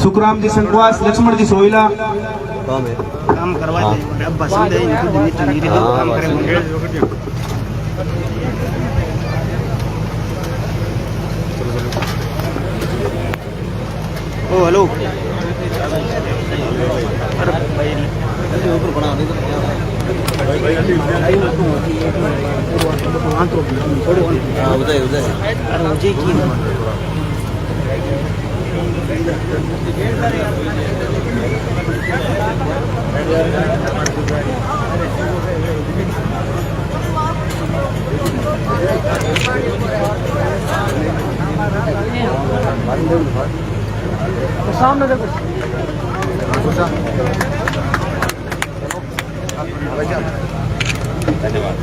सुखराम जी संकवास, लक्ष्मण जी सोइला काम करवा दे। अब बस दे इनको नीचे नहीं रहे काम करेंगे। ओ हेलो, अरे भाई ऊपर बना दे उदय उदय अरे मुझे की सामने देखो धन्यवाद।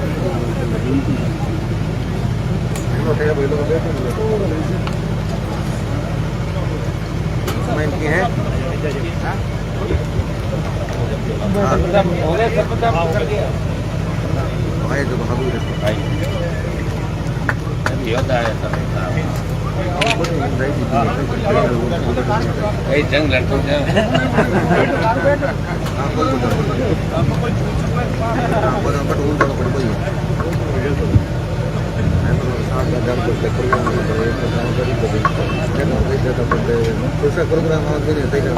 है जंग लड़कों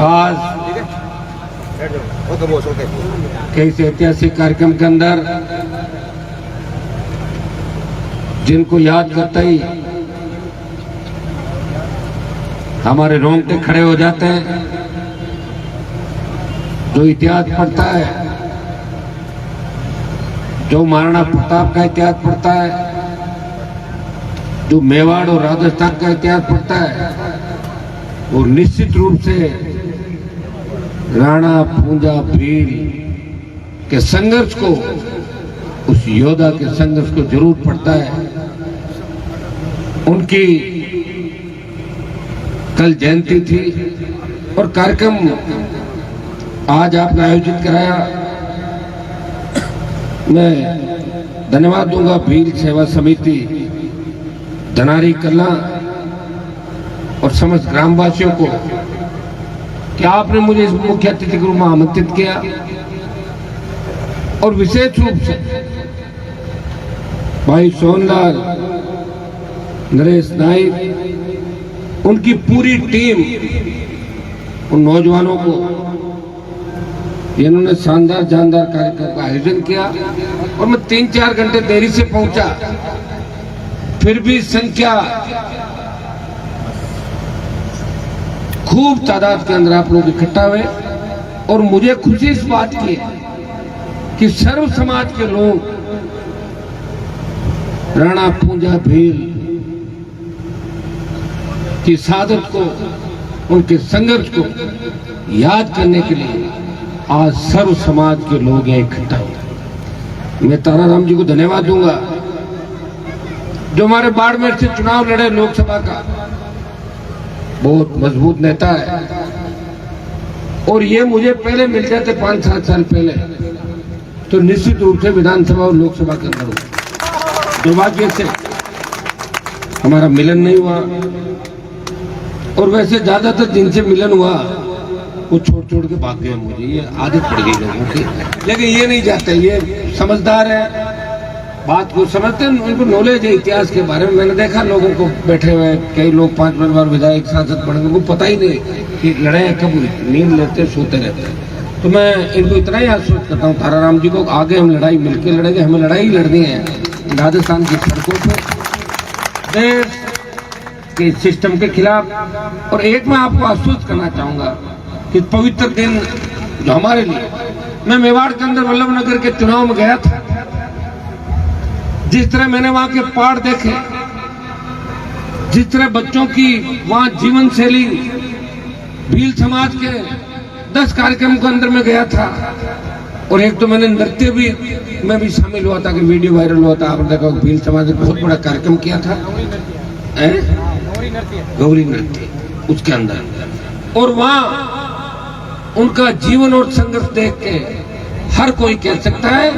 आज के इस ऐतिहासिक कार्यक्रम के अंदर जिनको याद करते ही हमारे रोंगटे खड़े हो जाते हैं, जो इतिहास पढ़ता है, जो महाराणा प्रताप का इतिहास पढ़ता है, जो मेवाड़ और राजस्थान का इतिहास पढ़ता है, वो निश्चित रूप से राणा पूंजा भील के संघर्ष को, उस योद्धा के संघर्ष को जरूर पढ़ता है। उनकी कल जयंती थी और कार्यक्रम आज आपने आयोजित कराया। मैं धन्यवाद दूंगा भील सेवा समिति धनारी कला और समस्त ग्रामवासियों को कि आपने मुझे इस मुख्य अतिथि के रूप में आमंत्रित किया और विशेष रूप से भाई सोनलाल, नरेश नाइक, उनकी पूरी टीम, उन नौजवानों को इन्होंने शानदार जानदार कार्यक्रम का आयोजन किया और मैं 3-4 घंटे देरी से पहुंचा, फिर भी संख्या खूब तादाद के अंदर आप लोग इकट्ठा हुए और मुझे खुशी इस बात की है कि सर्व समाज के लोग राणा पूंजा भील की शहादत को, उनके संघर्ष को याद करने के लिए आज सर्व समाज के लोग यहाँ इकट्ठा हुए। मैं ताराराम जी को धन्यवाद दूंगा जो हमारे बाड़मेर से चुनाव लड़े लोकसभा का, बहुत मजबूत नेता है और ये मुझे पहले मिल जाते 5-7 साल पहले तो निश्चित रूप से विधानसभा और लोकसभा के अंदर हो। दुर्भाग्य से हमारा मिलन नहीं हुआ और वैसे ज्यादातर जिनसे मिलन हुआ वो छोड़ छोड़ के भाग गए। मुझे ये आदत पड़ गई लोगों की, लेकिन ये नहीं चाहते, ये समझदार है, बात को समझते हैं, उनको नॉलेज है इतिहास के बारे में। मैंने देखा लोगों को बैठे हुए, कई लोग 5 बार विधायक सांसद बने, उनको पता ही नहीं कि लड़ाई कब हुई, नींद लेते सोते रहते हैं। तो मैं इनको इतना ही आश्वस्त करता हूँ ताराराम जी को, आगे हम लड़ाई मिलकर लड़ेंगे, हमें लड़ाई लड़नी है राजस्थान की सड़कों पर देश के सिस्टम के खिलाफ। और एक मैं आपको आश्वस्त करना चाहूंगा कि पवित्र दिन जो हमारे लिए, मैं मेवाड़ के अंदर वल्लभनगर के चुनाव में गया था, जिस तरह मैंने वहां के पहाड़ देखे, जिस तरह बच्चों की वहां जीवन शैली, भील समाज के 10 कार्यक्रम के अंदर में गया था और एक तो मैंने नृत्य भी मैं भी शामिल हुआ था कि वीडियो वायरल हुआ था, आपने देखा भील समाज ने बहुत बड़ा कार्यक्रम किया था, गौरी नृत्य उसके अंदर। और वहां उनका जीवन और संघर्ष देख के हर कोई कह सकता है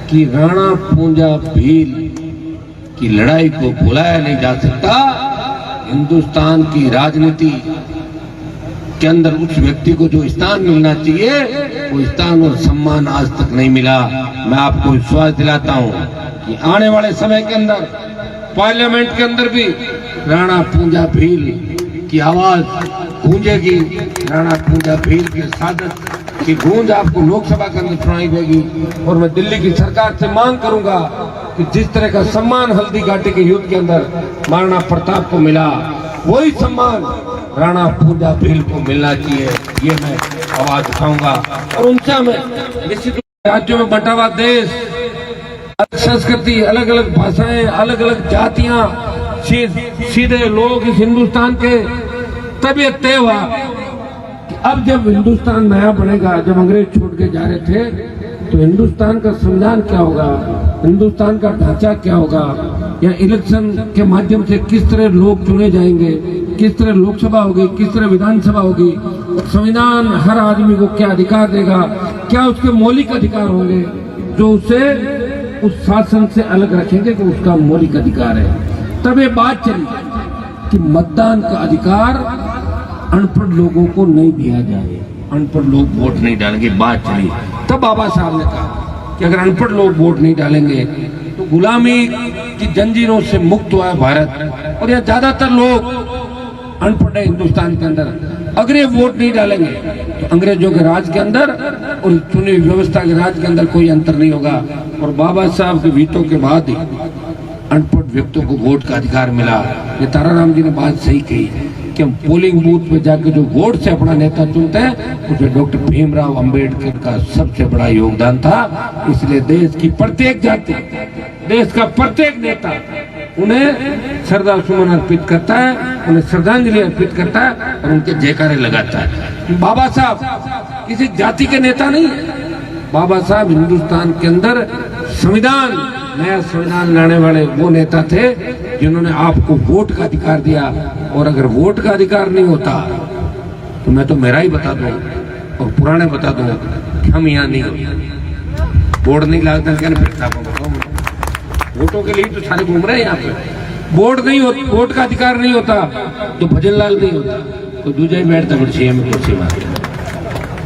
कि राणा पूंजा भील की लड़ाई को भुलाया नहीं जा सकता। हिंदुस्तान की राजनीति के अंदर उस व्यक्ति को जो स्थान मिलना चाहिए वो स्थान और सम्मान आज तक नहीं मिला। मैं आपको विश्वास दिलाता हूँ कि आने वाले समय के अंदर पार्लियामेंट के अंदर भी राणा पूंजा भील की आवाज गूंजेगी। राणा पूंजा भील के सादत की गूंज आपको लोकसभा के अंदर सुनाई देगी। और मैं दिल्ली की सरकार से मांग करूंगा कि जिस तरह का सम्मान हल्दी घाटी के युद्ध के अंदर महाराणा प्रताप को मिला, वही सम्मान राणा पूंजा भील को मिलना चाहिए। ये मैं आवाज उठाऊंगा। और उनसे हमें निश्चित राज्यों में बंटा हुआ देश, अलग संस्कृति, अलग अलग भाषाएं, अलग अलग जातियां, सीधे लोग इस हिंदुस्तान के तबियत तय हुआ कि अब जब हिंदुस्तान नया बनेगा, जब अंग्रेज छोड़ के जा रहे थे तो हिंदुस्तान का संविधान क्या होगा, हिंदुस्तान का ढांचा क्या होगा, या इलेक्शन के माध्यम से किस तरह लोग चुने जाएंगे, किस तरह लोकसभा होगी, किस तरह विधानसभा होगी, संविधान हर आदमी को क्या अधिकार देगा, क्या उसके मौलिक अधिकार होंगे जो उसे उस शासन से अलग रखेंगे कि उसका मौलिक अधिकार है। तब ये बात चली कि मतदान का अधिकार अनपढ़ लोगों को नहीं दिया जाए, अनपढ़ लोग वोट नहीं डालेंगे। बात चली, तब बाबा साहब ने कहा कि अगर अनपढ़ लोग वोट नहीं डालेंगे तो गुलामी की जंजीरों से मुक्त हुआ है भारत। और यहाँ ज्यादातर लोग अनपढ़ है हिंदुस्तान के अंदर। अगर ये वोट नहीं डालेंगे तो अंग्रेजों के राज के अंदर और चुनी व्यवस्था के राज के अंदर कोई अंतर नहीं होगा। और बाबा साहब के वीटो के बाद ही अनपढ़ व्यक्तियों को वोट का अधिकार मिला। ये ताराराम जी ने बात सही कही कि हम पोलिंग बूथ में जाकर जो वोट से अपना नेता चुनते हैं उसमें डॉक्टर भीमराव अंबेडकर का सबसे बड़ा योगदान था। इसलिए देश की प्रत्येक जाति, देश का प्रत्येक नेता उन्हें श्रद्धासुमन अर्पित करता है, उन्हें श्रद्धांजलि अर्पित करता है और उनके जयकारे लगाता है। बाबा साहब किसी जाति के नेता नहीं, बाबा साहब हिंदुस्तान के अंदर संविधान, नया संविधान लाने वाले वो नेता थे जिन्होंने आपको वोट का अधिकार दिया। और अगर वोट का अधिकार नहीं होता तो मैं तो मेरा ही बता दूं और पुराने बता दूं कि हम यहाँ नहीं होते। वोट नहीं लागता क्या वोटों के लिए तो सारे घूम रहे हैं यहाँ पे। वोट नहीं हो, वोट का अधिकार नहीं होता तो भजन लाल नहीं होता, तो दूजा ही बैठता फिर सीएम कुर्सी में।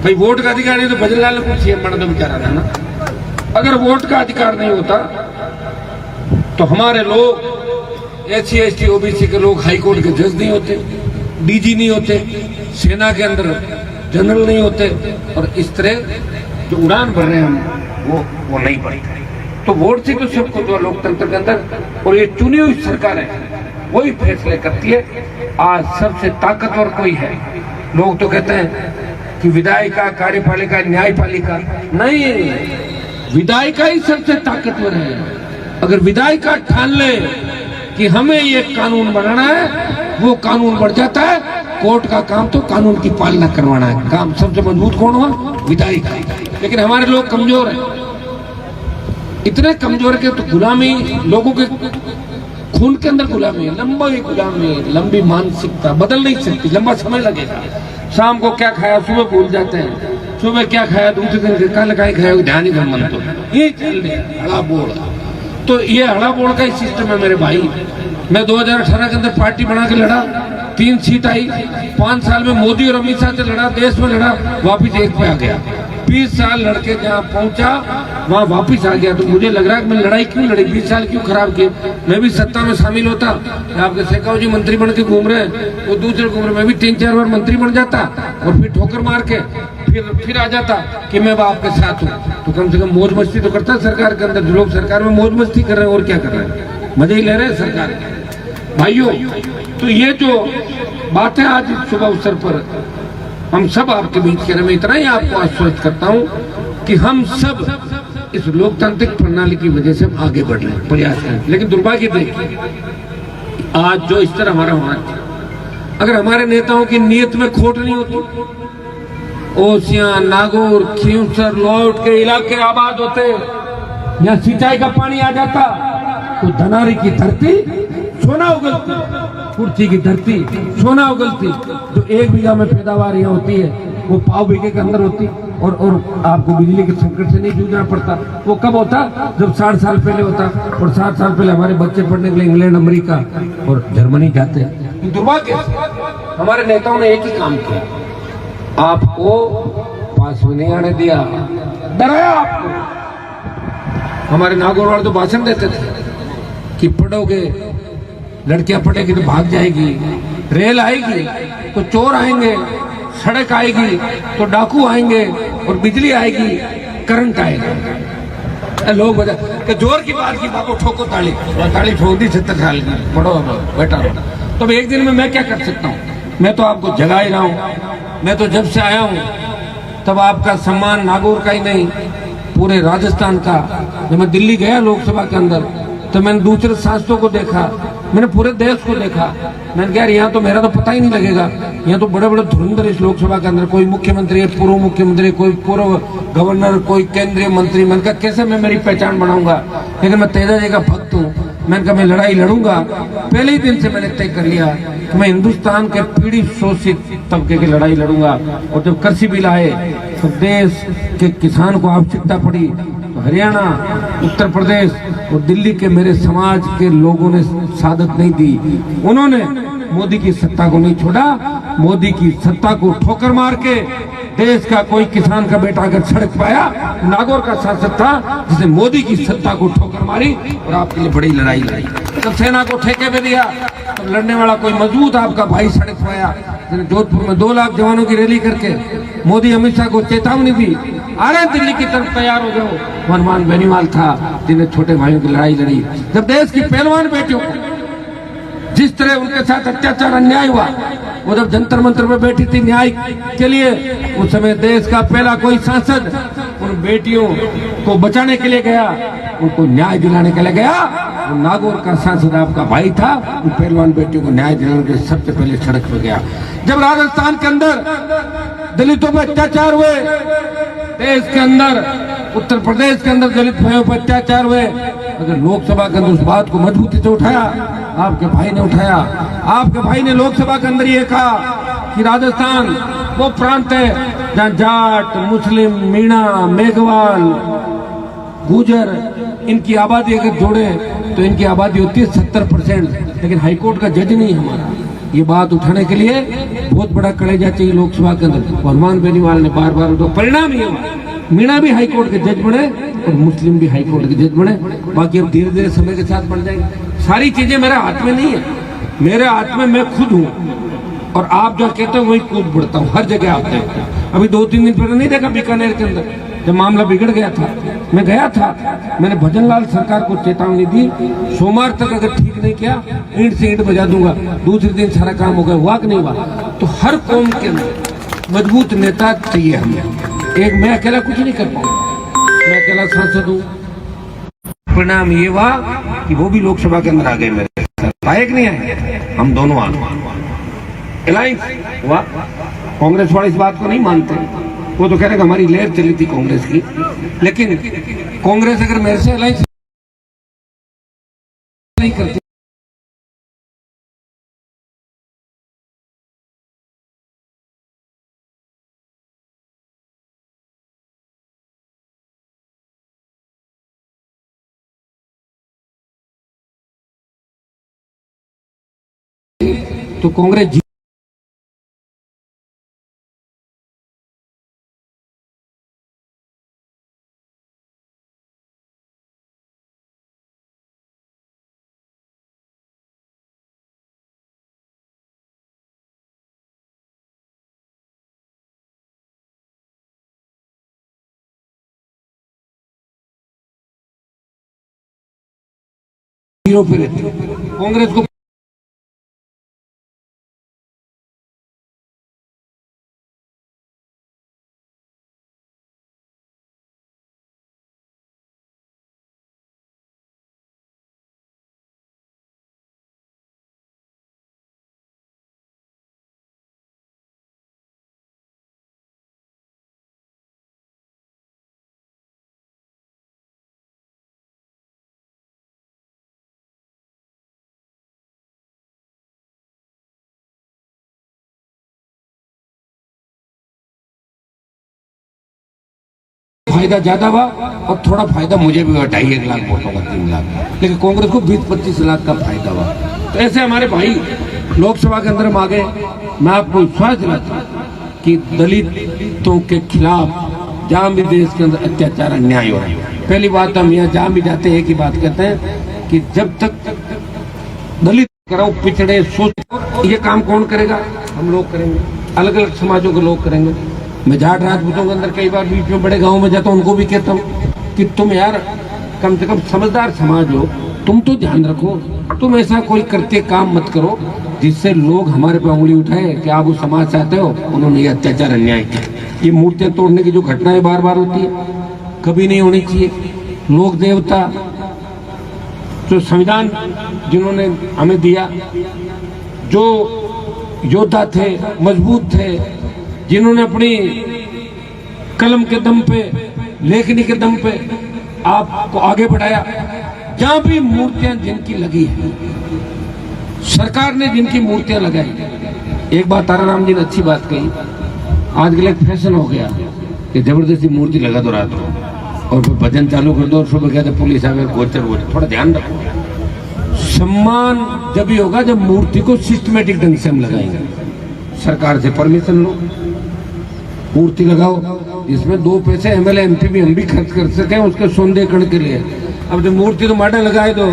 भाई वोट का अधिकार नहीं तो भजन लाल को सीएम बना तो बेचारा था ना। अगर वोट का अधिकार नहीं होता तो हमारे लोग SC ST OBC के लोग हाई कोर्ट के जज नहीं होते, DG नहीं होते, सेना के अंदर जनरल नहीं होते, और इस तरह जो उड़ान भर रहे हैं हम वो नहीं बढ़ते। तो वोट से तो सब कुछ हुआ लोकतंत्र के अंदर। और ये चुनी हुई सरकार है वही फैसले करती है। आज सबसे ताकतवर कोई है, लोग तो कहते हैं कि विधायिका, कार्यपालिका, न्यायपालिका, नहीं, विधायिका ही सबसे ताकतवर है। अगर विधायिका ठान ले कि हमें ये कानून बनाना है, वो कानून बढ़ जाता है। कोर्ट का काम तो कानून की पालना करवाना है। काम सबसे मजबूत कौन हुआ? विधायिका। लेकिन हमारे लोग कमजोर हैं, इतने कमजोर के तो गुलामी, लोगों के खून के अंदर गुलामी है, लंबी गुलामी, लंबी मानसिकता बदल नहीं सकती, लंबा समय लगेगा। शाम को क्या खाया सुबह भूल जाते हैं, सुबह क्या खाया दूसरे दिन कल का ही खाया ध्यान ही मन, तो ये चल रहा हड़ा बोड़। तो ये हड़ा बोड़ का ही सिस्टम है मेरे भाई। मैं 2018 के अंदर पार्टी बना के लड़ा, 3 सीट आई, 5 साल में मोदी और अमित शाह से लड़ा, देश में लड़ा, वापिस 1 पे आ गया। 20 साल लड़के जहाँ पहुंचा वहाँ वापिस आ गया। तो मुझे लग रहा है कि मैं लड़ाई क्यों लड़ी, 20 साल क्यों खराब किए। मैं भी सत्ता में शामिल होता, आपके शेखाव जी मंत्री बन के घूम रहे, वो दूसरे घूम रहे, मैं भी 3-4 बार मंत्री बन जाता और फिर ठोकर मार के फिर आ जाता कि मैं आपके साथ हूँ। तो कम से कम मौज मस्ती तो करता सरकार के अंदर। जो लोग सरकार में मौज मस्ती कर रहे हैं और क्या कर रहे हैं, मजे ही ले रहे हैं सरकार के भाइयों। तो ये जो बातें आज सुबह अवसर पर हम सब आपके बीच के रहे, मैं इतना ही आपको आश्वस्त करता हूँ कि हम सब इस लोकतांत्रिक प्रणाली की वजह से हम आगे बढ़ रहे हैं, प्रयास करें। लेकिन दुर्भाग्य देखिए आज जो इस तरह हमारा होना चाहिए, अगर हमारे नेताओं की नीयत में खोट नहीं होती, ओसियां, नागौर, खींवसर, लौट के इलाके आबाद होते, यहाँ सिंचाई का पानी आ जाता, तो धनारी की धरती सोना उगलती, कुर्सी की धरती सोना उगलती। जो 1 बीघा में पैदावार यहाँ होती है वो पाव बीघे के अंदर होती, और आपको बिजली के संकट से नहीं जूझना पड़ता। वो कब होता? जब 60 साल पहले होता। और 60 साल पहले हमारे बच्चे पढ़ने के लिए इंग्लैंड, अमेरिका और जर्मनी जाते हैं। दुर्भाग्य हमारे नेताओं ने एक ही काम किया, आपको पास में नहीं आने दिया, डराया आपको। हमारे नागौर वाले तो भाषण देते थे कि पढ़ोगे, लड़कियां पढ़ेगी तो भाग जाएगी, रेल आएगी तो चोर आएंगे, सड़क आएगी तो डाकू आएंगे, और बिजली आएगी, करंट आएगा। लोग बता कि जोर की बात की, बाबू ठोको ताली, ताली ठोक दी 70 साल की, पढ़ो बेटा। तो एक दिन में मैं क्या कर सकता हूँ? मैं तो आपको जगा ही रहा हूँ। मैं तो जब से आया हूँ तब आपका सम्मान नागौर का ही नहीं, पूरे राजस्थान का। जब मैं दिल्ली गया लोकसभा के अंदर तो मैंने दूसरे सांसदों को देखा, मैंने पूरे देश को देखा। मैंने कहा यहाँ तो मेरा तो पता ही नहीं लगेगा, यहाँ तो बड़े बड़े धुरंधर इस लोकसभा के अंदर, कोई मुख्यमंत्री है, पूर्व मुख्यमंत्री, कोई पूर्व गवर्नर, कोई केंद्रीय मंत्री। मैंने कहा कैसे मैं मेरी पहचान बनाऊंगा? लेकिन मैं तेजा जी का भक्त हूँ। मैंने कहा मैं लड़ाई लड़ूंगा। पहले ही दिन से मैंने तय कर लिया कि मैं हिंदुस्तान के पीड़ित शोषित तबके की लड़ाई लड़ूंगा। और जब कृषि बिल आए तो देश के किसान को आवश्यकता पड़ी तो हरियाणा, उत्तर प्रदेश और दिल्ली के मेरे समाज के लोगों ने सादत नहीं दी। उन्होंने मोदी की सत्ता को नहीं छोड़ा। मोदी की सत्ता को ठोकर मार के देश का कोई किसान का बेटा अगर सड़क पाया, नागौर का सांसद था जिसे मोदी की सत्ता को ठोकर मारी और आपके लिए बड़ी लड़ाई लड़ी। जब सेना को ठेके पे दिया तब लड़ने वाला कोई मजबूत आपका भाई सड़क पाया। जोधपुर में 2 लाख जवानों की रैली करके मोदी अमित शाह को चेतावनी दी, आ रहे दिल्ली की तरफ, तैयार हो जाओ। हनुमान बेनीवाल था जिन्हें छोटे भाइयों की लड़ाई लड़ी। जब देश की पहलवान बेटियों को जिस तरह उनके साथ अत्याचार अन्याय हुआ, वो जब जंतर मंतर में बैठी थी न्याय के लिए, उस समय देश का पहला कोई सांसद उन बेटियों को बचाने के लिए गया, उनको न्याय दिलाने के लिए गया। वो नागौर का सांसद आपका भाई था, उन पहलवान बेटियों को न्याय दिलाने के सबसे पहले सड़क पर गया। जब राजस्थान के अंदर दलितों पर अत्याचार हुए, देश के अंदर उत्तर प्रदेश के अंदर दलित भाइयों पर अत्याचार हुए, अगर लोकसभा के अंदर उस बात को मजबूती से उठाया, आपके भाई ने उठाया। आपके भाई ने लोकसभा के अंदर ये कहा कि राजस्थान वो प्रांत है जहाँ जाट, मुस्लिम, मीणा, मेघवाल, गुजर, इनकी आबादी अगर जोड़े तो इनकी आबादी होती है 70%। लेकिन हाईकोर्ट का जज नहीं हमारा। ये बात उठाने के लिए बहुत बड़ा कलेजा चाहिए लोकसभा के अंदर। हनुमान बेनीवाल ने बार बार, तो परिणाम ये हुआ मीणा भी हाईकोर्ट के जज बने और मुस्लिम भी हाईकोर्ट के जज बने। बाकी अब धीरे धीरे समय के साथ बढ़ जाएंगे। सारी चीजें मेरे हाथ में नहीं है, मेरे हाथ में मैं खुद हूँ। और आप जो कहते हो वही कूद पड़ता हूँ, हर जगह आप देखते हैं। अभी 2-3 दिन पहले नहीं देखा बीकानेर के अंदर जब मामला बिगड़ गया था, मैं गया था। मैंने भजन लाल सरकार को चेतावनी दी, सोमवार तक अगर ठीक नहीं किया ईंट से ईंट बजा दूंगा। दूसरे दिन सारा काम हो गया, हुआ कि नहीं हुआ? तो हर कौम के अंदर मजबूत नेता चाहिए हमें। एक मैं अकेला कुछ नहीं कर पाऊंगा, मैं अकेला सांसद हूँ। परिणाम ये हुआ कि वो भी लोकसभा के अंदर आ गए मेरे साथ। आए कि नहीं आए? हम दोनों आ गए। अलायंस हुआ। कांग्रेस वाले इस बात को नहीं मानते, वो तो कह रहे कि हमारी लहर चली थी कांग्रेस की। लेकिन कांग्रेस अगर मेरे से अलायंस नहीं करती, तो कांग्रेस जीरो पे रहती। कांग्रेस को फायदा ज्यादा हुआ और थोड़ा फायदा मुझे भी हुआ, 2.5 लाख वोटों का, 3 लाख। लेकिन कांग्रेस को 20-25 लाख का फायदा हुआ। तो ऐसे हमारे भाई लोकसभा के अंदर हम आ गए। मैं आपको विश्वास दिलाता हूं कि दलितों के खिलाफ जहाँ भी देश के अंदर अत्याचार अन्याय हो रहा है। पहली बात हम यहाँ जहाँ भी जाते हैं एक ही बात कहते हैं कि जब तक दलित कराओ पिछड़े सोच, ये काम कौन करेगा? हम लोग करेंगे, अलग अलग समाजों के लोग करेंगे। मैं जाट राजपूतों के अंदर कई बार बीच में बड़े गाँव में जाता हूँ, उनको भी कहता हूँ कि तुम यार कम से कम समझदार समाज हो, तुम तो ध्यान रखो, तुम ऐसा कोई करते काम मत करो जिससे लोग हमारे पे उंगली उठाए कि आप उस समाज से आते हो, उन्होंने ये अत्याचार अन्याय किया। ये मूर्तियां तोड़ने की जो घटनाएं बार बार होती है, कभी नहीं होनी चाहिए। लोक देवता जो संविधान जिन्होंने हमें दिया, जो योद्धा थे, मजबूत थे, जिन्होंने अपनी कलम के दम पे, लेखनी के दम पे आपको आगे बढ़ाया, जहां भी मूर्तियां जिनकी लगी है, सरकार ने जिनकी मूर्तियां लगाई। एक बात ताराराम जी ने अच्छी बात कही, आजकल एक फैशन हो गया कि जबरदस्ती मूर्ति लगा दो रात को और फिर भजन चालू कर दो और सुबह कहते पुलिस आवे गोचर। थोड़ा ध्यान रखो, सम्मान जब भी होगा जब मूर्ति को सिस्टमेटिक ढंग से हम लगाएंगे। सरकार से परमिशन लो, मूर्ति लगाओ जिसमें 2 पैसे एमएलए एमपी भी हम भी खर्च कर सकें उसके सौंदर्यीकरण के लिए। अब जो मूर्ति तो माटे लगाए दो,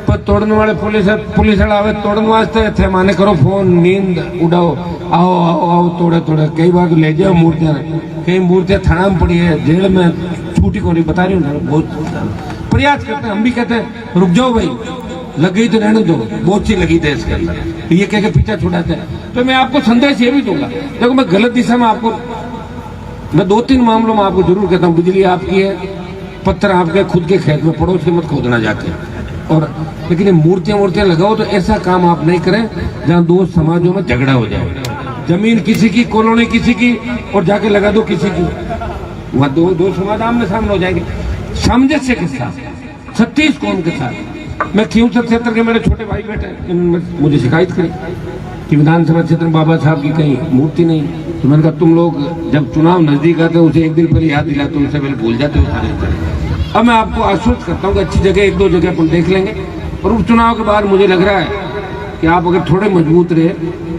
पर तोड़ने वाले पुलिस आवे तोड़ने वास्ते थे, माने करो फोन, नींद उड़ाओ, आओ आओ आओ तोड़े तोड़े। कई बार तो ले जाओ मूर्तियां, कई मूर्तियां थाना में पड़ी है, जेल में छूटी को नहीं, बता रही हूँ। बहुत प्रयास करते हैं, हम भी कहते हैं रुक जाओ भाई, लग गई तो रहने दो, बहुत सी लगी थी इसके अंदर, ये कह के पीछा छुड़ाते हैं। तो मैं आपको संदेश ये भी दूंगा, देखो मैं गलत दिशा में आपको, मैं 2-3 मामलों में आपको जरूर कहता हूँ, बिजली आपकी है, पत्थर आपके खुद के खेत में, पड़ोस के मत खोदना जाके। और लेकिन ये मूर्तियां लगाओ तो ऐसा काम आप नहीं करें जहां 2 समाजों में झगड़ा हो जाए। जमीन किसी की, कॉलोनी किसी की, और जाके लगा दो किसी की, वहां दो समाज आमने सामने हो जाएंगे। सामंजस्य के साथ, 36 कौम के साथ। मैं खींवसर क्षेत्र के मेरे छोटे भाई बेटे, इन्होंने मुझे शिकायत करी कि विधानसभा क्षेत्र में बाबा साहब की कहीं मूर्ति नहीं। तो मैंने कहा तुम लोग जब चुनाव नजदीक आते उसे एक दिन पहले याद दिलाते, उनसे पहले भूल जाते हो सारे। अब मैं आपको आश्वस्त करता हूँ कि अच्छी जगह 1-2 जगह अपन देख लेंगे, और उपचुनाव के बाद मुझे लग रहा है कि आप अगर थोड़े मजबूत रहे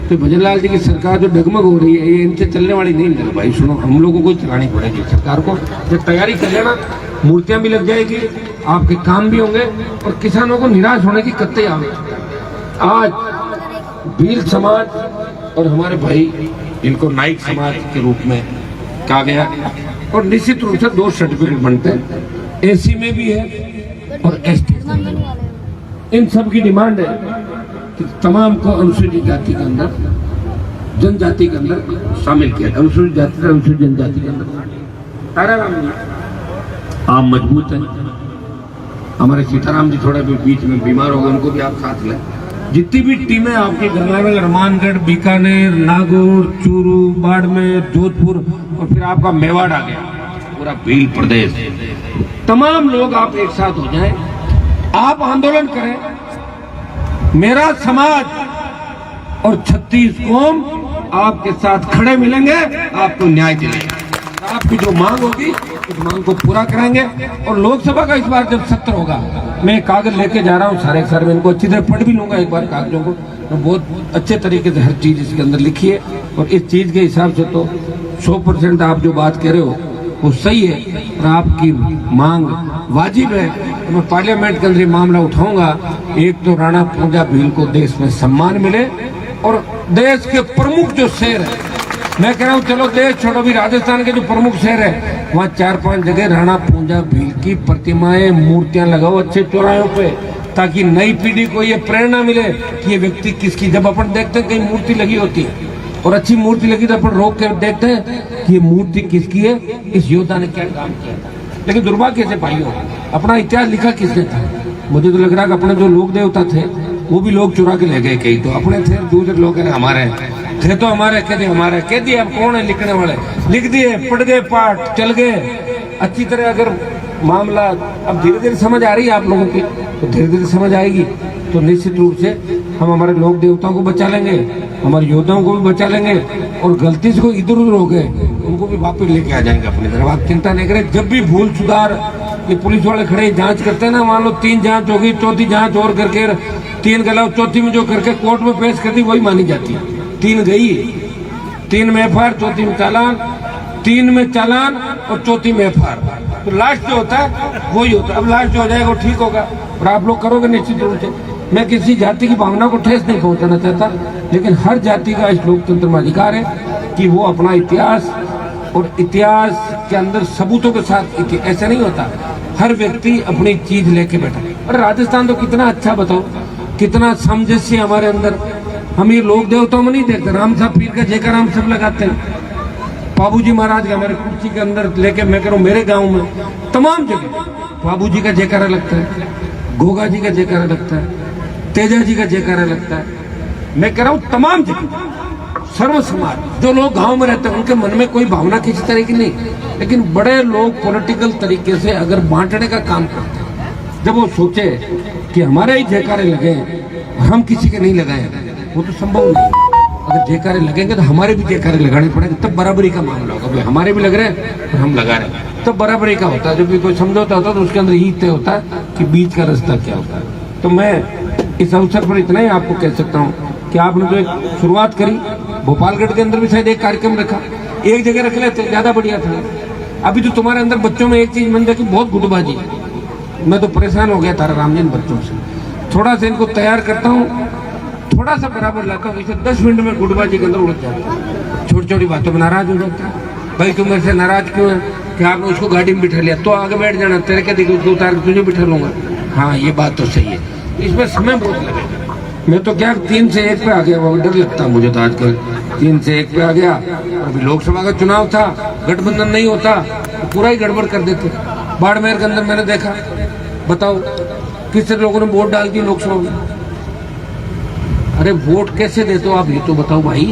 तो भजनलाल जी की सरकार जो डगमग हो रही है ये इनसे चलने वाली नहीं है। भाई सुनो, हम लोगों को चलानी पड़ेगी सरकार को, जब तैयारी कर लेना, मूर्तियां भी लग जाएगी, आपके काम भी होंगे, और किसानों को निराश होने की कत्ते आवे। आज भील समाज और हमारे भाई इनको नाइक समाज के रूप में कहा गया, और निश्चित रूप से 2 सर्टिफिकेट बनते हैं, एसी में भी है और एसटी में भी। इन सब की डिमांड है कि तमाम को अनुसूचित जाति के अंदर, जनजाति के अंदर शामिल किया, अनुसूचित जाति से अनुसूचित जनजाति के अंदर। ताराराम जी आप मजबूत हैं, हमारे सीताराम जी थोड़ा भी बीच में बीमार हो गए, उनको भी आप साथ लें। जितनी भी टीमें आपकी गंगानगर, हनुमानगढ़, बीकानेर, नागौर, चूरू, बाड़मेर, जोधपुर, और फिर आपका मेवाड़ आ गया, पूरा भील प्रदेश, तमाम लोग आप एक साथ हो जाएं, आप आंदोलन करें, मेरा समाज और 36 कौम आपके साथ खड़े मिलेंगे, आपको न्याय दिलाएंगे, आपकी जो मांग होगी उस मांग को पूरा करेंगे। और लोकसभा का इस बार जब सत्र होगा, मैं कागज लेके जा रहा हूँ सारे में, इनको अच्छी तरह पढ़ भी लूंगा एक बार कागजों को, तो बहुत अच्छे तरीके से हर चीज इसके अंदर लिखी है, और इस चीज के हिसाब से तो 100% आप जो बात कह रहे हो वो सही है, और आपकी मांग वाजिब है। तो मैं पार्लियामेंट के अंदर मामला उठाऊंगा, एक तो राणा पूंजा भील को देश में सम्मान मिले, और देश के प्रमुख जो शहर है, मैं कह रहा हूँ चलो देश छोड़ो, भी राजस्थान के जो प्रमुख शहर है वहाँ 4-5 जगह राणा पूंजा भील की प्रतिमाएं, मूर्तियां लगाओ अच्छे चौराहों पे, ताकि नई पीढ़ी को ये प्रेरणा मिले कि ये व्यक्ति किसकी। जब अपन देखते हैं कहीं मूर्ति लगी होती है और अच्छी मूर्ति लगी तो अपन रोक कर देखते हैं कि ये मूर्ति किसकी है, इस योद्धा ने क्या काम किया था। लेकिन दुर्भाग्य से भाइयों, अपना इतिहास लिखा किसने था? मुझे तो लग रहा है कि अपने जो लोक देवता थे वो भी लोग चुरा के ले गए, कई तो अपने थे, दूसरे लोग हमारे थे, तो हमारे कह दिए, हमारे कह दिए, अब कौन है लिखने वाले, लिख दिए, पढ़ गए, पाठ चल गए अच्छी तरह। अगर मामला अब धीरे धीरे समझ आ रही है आप लोगों की, तो धीरे धीरे समझ आएगी, तो निश्चित रूप से हम हमारे लोक देवताओं को बचा लेंगे, हमारे योद्धाओं को भी बचा लेंगे, और गलती से कोई इधर उधर हो गए उनको भी वापस लेके आ जाएंगे अपनी तरफ। आप चिंता नहीं करें, जब भी भूल सुधार, ये पुलिस वाले खड़े जांच करते हैं ना, मान लो 3 जांच होगी, चौथी जांच और करके 3 गला, चौथी में जो करके कोर्ट में पेश कर दी वही मानी जाती है। 3 गई, 3 में FR, चौथी में चालान, 3 में चालान और चौथी में FR। तो लास्ट जो होता है वही होता है। अब लास्ट जो हो जाएगा वो ठीक होगा और आप लोग करोगे निश्चित रूप से। मैं किसी जाति की भावना को ठेस नहीं पहुंचाना चाहता, लेकिन हर जाति का इस लोकतंत्र में अधिकार है कि वो अपना इतिहास और इतिहास के अंदर सबूतों के साथ, ऐसा नहीं होता हर व्यक्ति अपनी चीज लेके बैठा। और राजस्थान तो कितना अच्छा, बताओ कितना सामंजस्य हमारे अंदर। हम ये लोक देवताओं में नहीं देखते, राम साहब पीर का जयकार हम सब लगाते हैं। बाबूजी महाराज का हमारे कुर्सी के अंदर लेके मैं कह रहा हूँ, मेरे गांव में तमाम जगह बाबूजी का जयकारा लगता है, गोगा जी का जयकारा लगता है, तेजा जी का जयकारा लगता है। मैं कह रहा हूँ तमाम जगह सर्व समाज जो लोग गांव में रहते हैं उनके मन में कोई भावना किसी तरह की नहीं, लेकिन बड़े लोग पॉलिटिकल तरीके से अगर बांटने का काम करते हैं, जब वो सोचे कि हमारे ही जयकारे लगे और हम किसी के नहीं लगाए, वो तो संभव नहीं। अगर जयकारे लगेंगे तो हमारे भी जयकारे लगाने पड़ेंगे, तब बराबरी का मामला होगा। भाई हमारे भी लग रहे हैं और हम लगा रहे हैं, तब बराबरी का होता है। जब भी कोई समझौता होता है तो उसके अंदर ही तय होता है कि बीच का रास्ता क्या होता है। तो मैं इस अवसर पर इतना ही आपको कह सकता हूँ कि आपने जो एक शुरुआत करी, भोपालगढ़ के अंदर भी शायद एक कार्यक्रम रखा, एक जगह रख लेते ज्यादा बढ़िया था। अभी तो तुम्हारे अंदर बच्चों में एक चीज बन जाए कि बहुत गुटबाजी। मैं तो परेशान हो गया तारा राम जी बच्चों से। थोड़ा सा इनको तैयार करता हूँ, थोड़ा सा बराबर लाता हूँ, इसे 10 मिनट में गुटबाजी के अंदर उलझ जाता है। छोटी छोटी बातों में नाराज हो जाता है। भाई तुम मेरे से नाराज क्यों है कि आपने उसको गाड़ी में बिठा लिया, तो आगे बैठ जाना, तेरे क्या देखो उसको उतार के तुझे बिठा लूंगा। हाँ ये बात तो सही है, इसमें समय बहुत लगेगा। मैं तो क्या 3 से 1 पे आ गया, वो डर लगता है मुझे तो आजकल। 3 से 1 पे आ गया। अभी लोकसभा का चुनाव था, गठबंधन नहीं होता तो पूरा ही गड़बड़ कर देते। बाड़मेर के अंदर मैंने देखा, बताओ किस लोगों ने वोट डाल दी लोकसभा में। अरे वोट कैसे देते हो आप, ये तो बताओ भाई।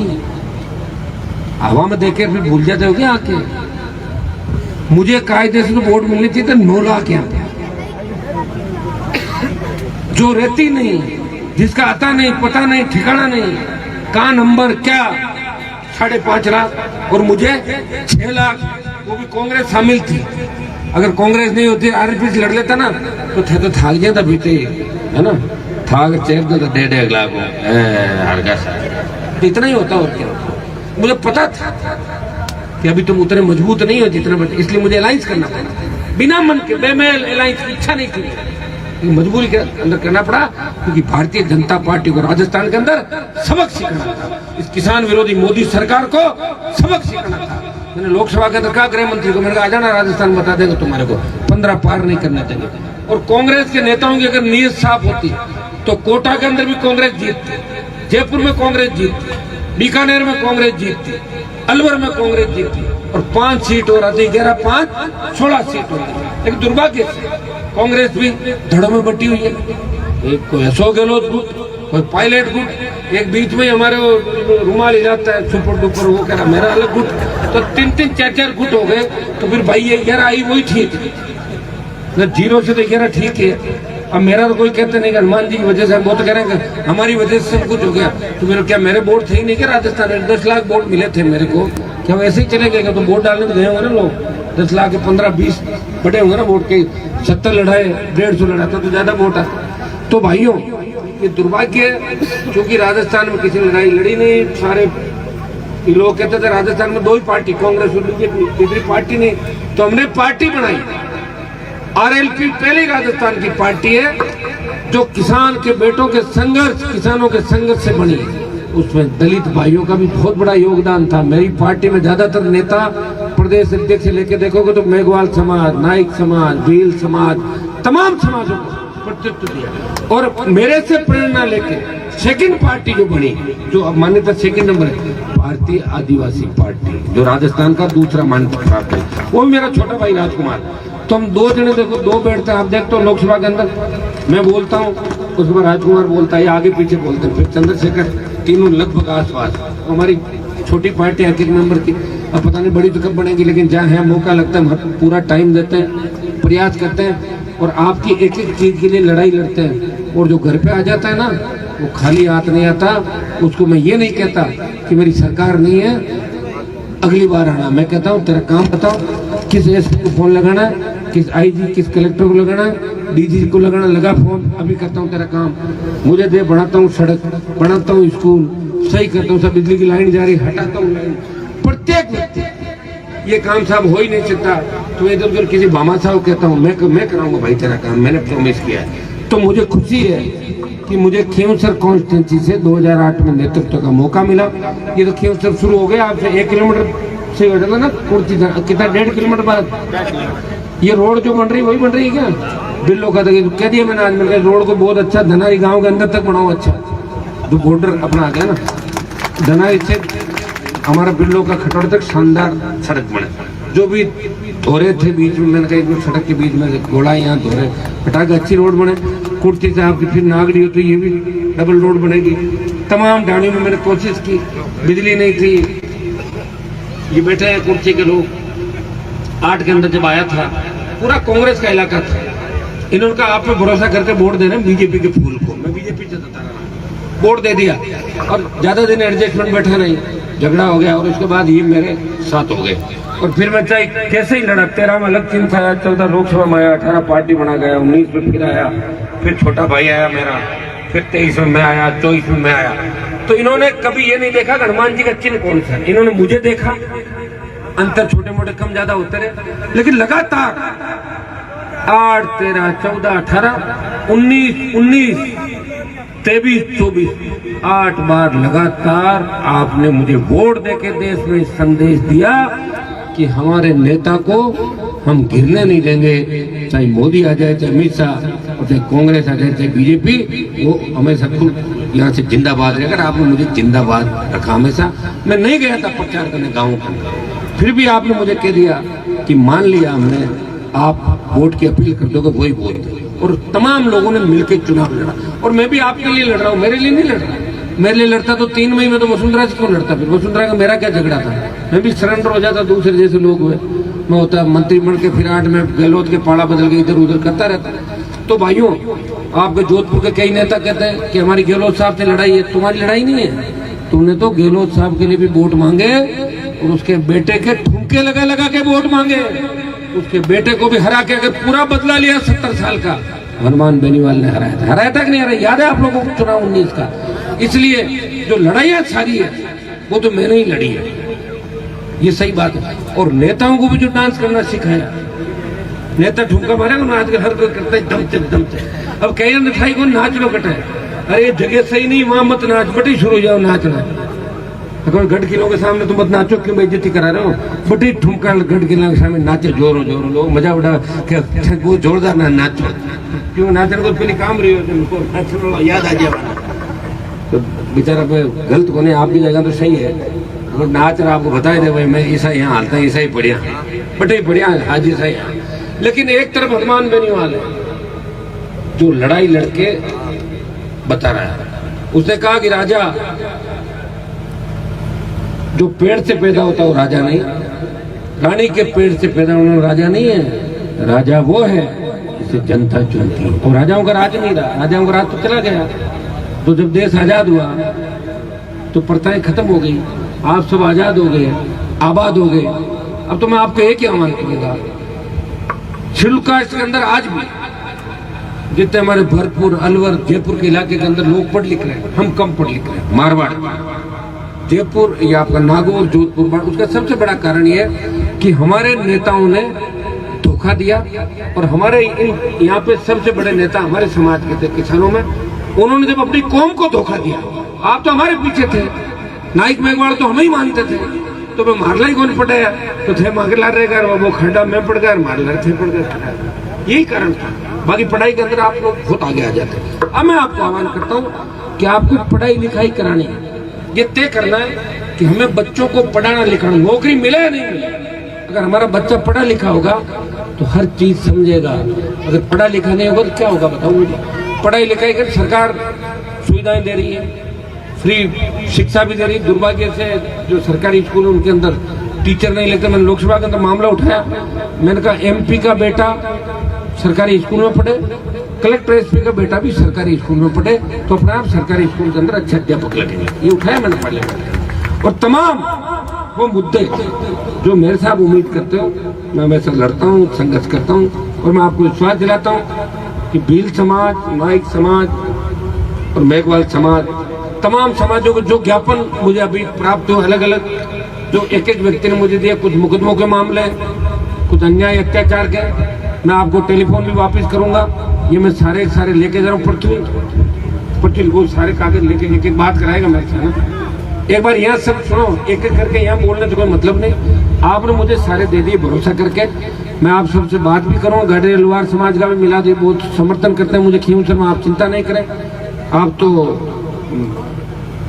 हवा में देखे फिर भूल जाते हो क्या आके। मुझे कायदे से तो वोट मिलनी थी तो 9 लाख यहाँ पे, जो रहती नहीं, जिसका आता नहीं, पता नहीं, ठिकाना नहीं, कहाँ नंबर क्या, 5.5 लाख। और मुझे 6 लाख, वो भी कांग्रेस शामिल थी। अगर कांग्रेस नहीं होती, आरएसपी से लड़ लेता ना तो थक जाता बीते, है ना, थाक चेक तो 1.5 लाख हो, इतना ही होता। और क्या होता, मुझे पता था कि अभी तुम उतने मजबूत नहीं हो जितना, इसलिए मुझे अलायंस करना पड़ा। बिना मन के बेमेल अलायंस की इच्छा नहीं थी, मजबूरी के अंदर करना पड़ा, क्योंकि भारतीय जनता पार्टी को राजस्थान के अंदर सबक सीखना था। इस किसान विरोधी मोदी सरकार को सबक सीखना था। मैंने लोकसभा के अंदर कहा गृह मंत्री को, मैंने कहा आ जाना राजस्थान, बता देंगे तुम्हारे को 15 पार नहीं करने देंगे। और कांग्रेस के नेताओं की अगर नीयत साफ होती तो कोटा के अंदर भी कांग्रेस जीतती, जयपुर में कांग्रेस जीतती, बीकानेर में कांग्रेस जीतती, अलवर में कांग्रेस जीतती, और 5 सीट और आती, 11, 5, 16 सीट होती। लेकिन दुर्भाग्य से कांग्रेस भी धड़ों में बटी हुई है। एक कोई अशोक गहलोत गुट, कोई पायलट गुट, एक बीच में हमारे रुमाल हिलाता है सुपर डुपर, वो कह रहा मेरा अलग गुट। तो 3-3, 4-4 गुट हो गए। तो फिर भाई ये 11 आई वही ठीक है, 0 से तो 11 ठीक है। अब मेरा तो कोई कहते नहीं कि हनुमान जी की वजह से, वो तो कह रहे हैं हमारी वजह से सब कुछ हो गया। तो मेरे क्या मेरे वोट थे ही नहीं क्या राजस्थान में? 10 लाख वोट मिले थे मेरे को, क्या वैसे ही चले गए? तो वोट डालने में गए होंगे ना लोग, 10 लाख के 15-20 बटे होंगे ना वोट के। 70 लड़ाए, 150 लड़ाता तो ज्यादा वोट आता। तो भाइयों ये दुर्भाग्य है, क्योंकि राजस्थान में किसी ने लड़ाई लड़ी नहीं। सारे लोग कहते थे राजस्थान में 2 ही पार्टी, कांग्रेस और बीजेपी, तीसरी पार्टी नहीं। तो हमने पार्टी बनाई, आरएलपी पहली राजस्थान की पार्टी है जो किसान के बेटों के संघर्ष, किसानों के संघर्ष से बनी है। उसमें दलित भाइयों का भी बहुत बड़ा योगदान था। मेरी पार्टी में ज्यादातर नेता, प्रदेश अध्यक्ष से लेके देखोगे तो मेघवाल समाज, नाइक समाज, भील समाज, तमाम समाजों को प्रतिनिधित्व दिया। और मेरे से प्रेरणा लेके सेकंड पार्टी जो बनी, जो अब मान्यता सेकंड नंबर है, भारतीय आदिवासी पार्टी, जो राजस्थान का दूसरा मान्यता प्राप्त है, वो मेरा छोटा भाई राजकुमार। तो हम 2 जने देखो, 2 बैठते हैं। आप देखते हो लोकसभा के अंदर मैं बोलता हूँ, उसमें राजकुमार बोलता है, आगे पीछे बोलते हैं, फिर चंद्रशेखर, तीनों लगभग आसपास। हमारी छोटी पार्टी 1-1 मेंबर की, अब पता नहीं बड़ी तो कब बनेगी, लेकिन जहाँ है मौका लगता है हम पूरा टाइम देते हैं, प्रयास करते हैं और आपकी एक-एक चीज के लिए लड़ाई लड़ते हैं। और जो घर पे आ जाता है ना, वो खाली हाथ नहीं आता। उसको मैं ये नहीं कहता कि मेरी सरकार नहीं है, अगली बार आना। मैं कहता हूँ तेरा काम बताओ, किस एसपी को फोन लगाना है, किस आईजी, किस कलेक्टर को लगाना है, डीजी को लगाना, लगा फोन, अभी करता हूँ तेरा काम। मुझे दे, बनाता हूँ सड़क, बनाता हूँ स्कूल, सही करता हूँ, सब बिजली की लाइन जा रही हटाता हूँ लाइन। प्रत्येक व्यक्ति ये काम साहब हो ही नहीं सकता, तो इधर उधर किसी बामा साहब कहता हूँ मैं कराऊंगा भाई तेरा काम, मैंने प्रॉमिस किया है। तो मुझे खुशी है कि मुझे खींवसर कॉन्स्टिट्यूंसी से 2008 में नेतृत्व का मौका मिला। ये तो खींवसर शुरू हो गया आपसे 1 किलोमीटर से हो जाता ना, कितना 1.5 किलोमीटर बाद ये रोड जो बन रही वही बन रही है क्या? बिल्लो का कह दिया मैंने आज, मैंने रोड को बहुत अच्छा धनारी गाँव के अंदर तक बनाओ, अच्छा जो बॉर्डर अपना आ गया ना धनारी से हमारा बिल्लो का खटोड़ तक शानदार सड़क बने। जो भी धोरे थे बीच में, मैंने कहा सड़क के बीच में घोड़ा यहाँ धोरे हटा के अच्छी रोड बने। कुर्ती साहब की फिर नागरी हो तो ये भी डबल रोड बनेगी। तमाम डाणियों में मैंने कोशिश की, बिजली नहीं थी। ये बैठे हैं कुर्सी के लोग, 8 के अंदर जब आया था पूरा कांग्रेस का इलाका था, इन्होंने कहा आप पे भरोसा करके वोट दे रहे हैं बीजेपी के फूल को। मैं बीजेपी से जता रहा, वोट दे दिया और ज्यादा दिन एडजस्टमेंट बैठा नहीं, झगड़ा हो गया और उसके बाद ये मेरे साथ हो गए। और फिर मैं चाहे कैसे ही लड़ा, 13 में अलग चिन्ह आया, 14 लोकसभा में आया, 18 पार्टी बना गया, 19 में फिर आया, फिर छोटा भाई आया मेरा, फिर 23 में मैं आया, 24 में मैं आया। तो इन्होंने कभी ये नहीं देखा हनुमान जी का चिन्ह कौन सा है, इन्होंने मुझे देखा। अंतर छोटे मोटे कम ज्यादा होते रहे, लेकिन लगातार 8, 13, 14, 18, 19, 23, 24 8 बार लगातार आपने मुझे वोट देके देश में संदेश दिया कि हमारे नेता को हम गिरने नहीं देंगे, चाहे मोदी आ जाए, चाहे अमित शाह, और चाहे कांग्रेस आ जाए, चाहे बीजेपी, वो हमेशा खुद यहाँ से जिंदाबाद रहेगा। आपने मुझे जिंदाबाद रखा हमेशा। मैं नहीं गया था प्रचार करने गाँव का, फिर भी आपने मुझे कह दिया कि मान लिया हमने, आप वोट की अपील कर दोगे वही वोट दो। और तमाम लोगों ने मिलकर चुनाव लड़ा, और मैं भी आपके लिए लड़ रहा हूँ, मेरे लिए नहीं लड़ रहा। मेरे लिए लड़ता तो 3 मई में तो वसुंधरा से क्यों लड़ता? फिर वसुंधरा का मेरा क्या झगड़ा था? मैं भी सरेंडर हो जाता दूसरे जैसे लोग हुए। मैं होता मंत्री बन के फिर 8 में गहलोत के पाड़ा बदल के इधर उधर करता रहता। तो भाइयों, आपके जोधपुर के कई नेता कहते हैं कि हमारी गहलोत साहब से लड़ाई है। तुम्हारी लड़ाई नहीं है, तुमने तो गहलोत साहब के लिए भी वोट मांगे और उसके बेटे के ठुमके लगा लगा के वोट मांगे। उसके बेटे को भी हरा के अगर पूरा बदला लिया 70 साल का, हनुमान बेनीवाल ने हराया था कि नहीं हराया? याद है आप लोगों को चुनाव 19 का? इसलिए जो लड़ाइयाँ सारी है वो तो मैंने ही लड़ी है, ये सही बात है। और नेताओं को भी जो डांस करना सिखाया, नेता ठुमका मारेगा ना आजकल हर कोई करता है दम से। अब कहीं मिठाई को नाच लो कटे, अरे जगह सही नहीं, वहां मत नाच बटी, शुरू हो जाओ नाचना। अगर गढ़ किलों के सामने तुम मत नाचो, क्यों बेइज्जती करा रहे हो? बटी ठुमका गढ़ किलों के सामने नाचे, जोरो जोरो लोग मजा उड़ा, वो जोरदार ना नाचो, क्यों नाचने को पहले काम रही हो, याद आ जाए। तो बेचारा गलत को नहीं, आप भी जाएगा तो सही है, वो नाच रहा आपको बताए दे भाई मैं ऐसा यहाँ हालता ऐसा ही बढ़िया, बटे बढ़िया आज ऐसा ही। लेकिन एक तरफ हनुमान बेनीवाल है जो लड़ाई लड़के बता रहा है। उसने कहा कि राजा जो पेड़ से पैदा होता है वो राजा नहीं, रानी के पेड़ से पैदा होना राजा नहीं है। राजा वो है जिसे जनता चुनती है। तो राजाओं का राज नहीं रहा, राजाओं का राज तो चला गया। तो जब देश आजाद हुआ तो प्रथाएं खत्म हो गई, आप सब आजाद हो गए, आबाद हो गए। अब तो मैं आपको एक ही आह्वान करूंगा, छिलका इसके अंदर आज भी जितने हमारे भरतपुर, अलवर, जयपुर के इलाके के अंदर लोग पढ़ लिख रहे हैं, हम कम पढ़ लिख रहे हैं। मारवाड़, जयपुर या आपका नागौर, जोधपुर, उसका सबसे बड़ा कारण यह है कि हमारे नेताओं ने धोखा दिया। और हमारे यहाँ पे सबसे बड़े नेता हमारे समाज के थे, किसानों में, उन्होंने जब अपनी कौम को धोखा दिया। आप तो हमारे पीछे थे, नाइक मेघवाल तो हम ही मानते थे, तो मैं मारला ही कौन पटाया, तो थे मांगला रहेगा, वो खड्डा में पड़ गया, मारला थे पड़ गया। यही कारण था। बाकी पढ़ाई के अंदर आप लोग बहुत आगे आ जाते हैं। अब मैं आपको आह्वान करता हूँ कि आपको पढ़ाई लिखाई करानी है, ये तय करना है कि हमें बच्चों को पढ़ाना लिखाना, नौकरी मिले या नहीं मिले। अगर हमारा बच्चा पढ़ा लिखा होगा तो हर चीज समझेगा, अगर पढ़ा लिखा नहीं होगा तो क्या होगा बताओ मुझे। पढ़ाई लिखाई कर सरकार सुविधाएं दे रही है, फ्री शिक्षा भी दे रही है। दुर्भाग्य से जो सरकारी स्कूल है उनके अंदर टीचर नहीं लेते। मैंने लोकसभा के अंदर मामला उठाया, मैंने कहा एमपी का बेटा सरकारी स्कूल में पढ़े, कलेक्टर एसपी का बेटा भी सरकारी स्कूल में पढ़े, तो अपने आप सरकारी स्कूल के अंदर अच्छे अध्यापक लगेंगे। ये उठाया मैंने पार्लियामेंट। और तमाम वो मुद्दे जो मेरे साथ उम्मीद करते हो, मैं वैसे लड़ता हूँ, संघर्ष करता हूँ। और मैं आपको विश्वास दिलाता हूँ कि भील समाज, नाइक समाज और मेघवाल समाज तमाम समाजों को जो ज्ञापन मुझे अभी प्राप्त हुए अलग अलग जो एक एक व्यक्ति ने मुझे दिया, कुछ मुकदमों के मामले, कुछ अन्याय अत्याचार के, मैं आपको टेलीफोन भी वापस करूंगा। ये मैं सारे लेके जा रहा हूँ। पृथ्वी को सारे कागज लेके एक बात कराएगा मेरे से ना। एक बार यहाँ सब सुनो, एक एक करके यहाँ बोलने से कोई मतलब नहीं। आपने मुझे सारे दे दिए भरोसा करके। मैं आप सबसे बात भी करूँगा। गाडरे लुहार समाज का भी मिला दिए, बहुत समर्थन करते हैं मुझे। खीम शर्मा, आप चिंता नहीं करें।